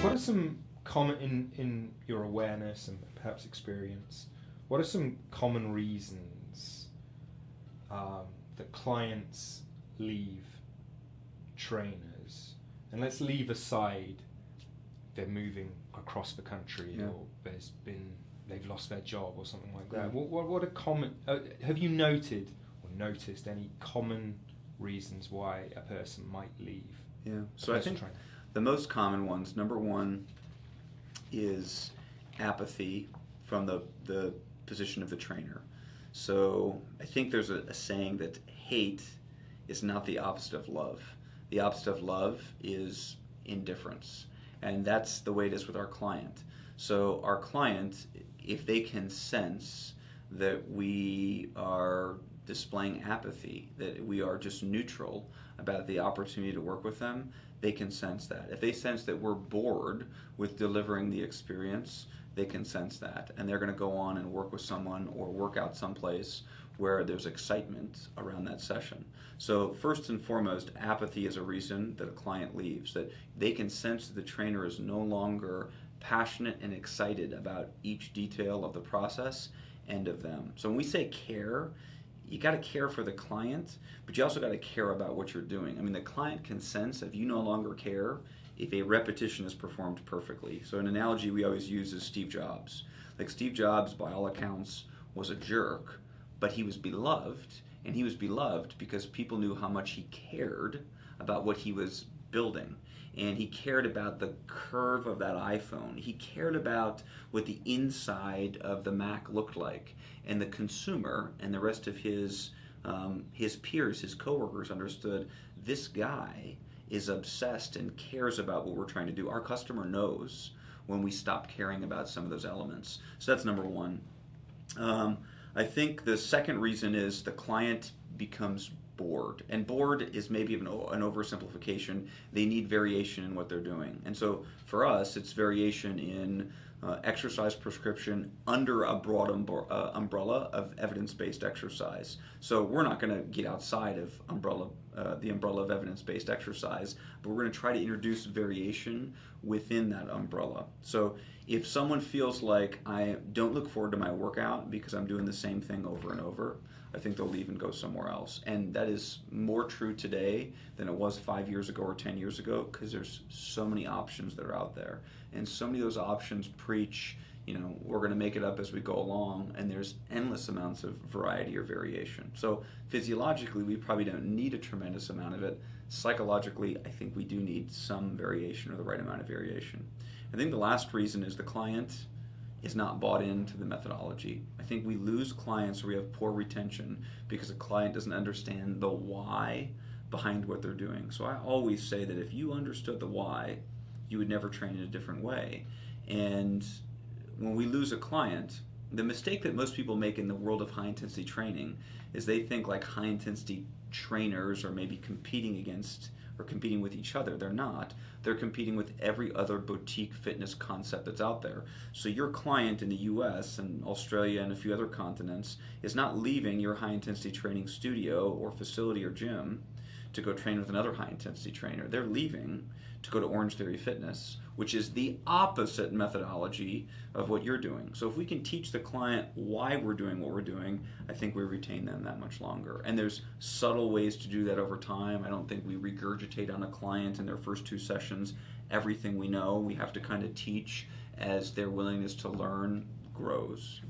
What are some common in your awareness and perhaps experience? What are some common reasons that clients leave trainers? And let's leave aside they're moving across the country, or they've lost their job or something like that. What are common? Have you noted or noticed any common reasons why a person might leave? Yeah. So I think the most common ones, number one, is apathy from the position of the trainer. So I think there's a saying that hate is not the opposite of love. The opposite of love is indifference. And that's the way it is with our client. So our client, if they can sense that we are displaying apathy, that we are just neutral about the opportunity to work with them, they can sense that. If they sense that we're bored with delivering the experience, they can sense that. And they're going to go on and work with someone or work out someplace where there's excitement around that session. So first and foremost, apathy is a reason that a client leaves, that they can sense that the trainer is no longer passionate and excited about each detail of the process and of them. So when we say care, you got to care for the client, but you also got to care about what you're doing. I mean, the client can sense if you no longer care if a repetition is performed perfectly. So an analogy we always use is Steve Jobs. Like Steve Jobs, by all accounts, was a jerk, but he was beloved, and he was beloved because people knew how much he cared about what he was building. And he cared about the curve of that iPhone. He cared about what the inside of the Mac looked like. And the consumer and the rest of his peers, his coworkers understood this guy is obsessed and cares about what we're trying to do. Our customer knows when we stop caring about some of those elements. So that's number one. I think the second reason is the client becomes bored. And bored is maybe an oversimplification. They need variation in what they're doing. And so for us, it's variation in exercise prescription under a broad umbrella of evidence-based exercise. So we're not going to get outside of the umbrella of evidence-based exercise, but we're going to try to introduce variation within that umbrella. So if someone feels like I don't look forward to my workout because I'm doing the same thing over and over, I think they'll leave and go somewhere else. And that is more true today than it was 5 years ago or 10 years ago, because there's so many options that are out there. And so many of those options preach, we're going to make it up as we go along, and there's endless amounts of variety or variation. So physiologically, we probably don't need a tremendous amount of it. Psychologically, I think we do need some variation or the right amount of variation. I think the last reason is the client is not bought into the methodology. I think we lose clients or we have poor retention because a client doesn't understand the why behind what they're doing. So I always say that if you understood the why, you would never train in a different way. And when we lose a client, the mistake that most people make in the world of high-intensity training is they think like high-intensity trainers are maybe competing against or competing with each other. They're not. They're competing with every other boutique fitness concept that's out there. So your client in the US and Australia and a few other continents is not leaving your high-intensity training studio or facility or gym to go train with another high-intensity trainer. They're leaving to go to Orange Theory Fitness, which is the opposite methodology of what you're doing. So if we can teach the client why we're doing what we're doing, I think we retain them that much longer. And there's subtle ways to do that over time. I don't think we regurgitate on a client in their first 2 sessions everything we know. We have to kind of teach as their willingness to learn grows.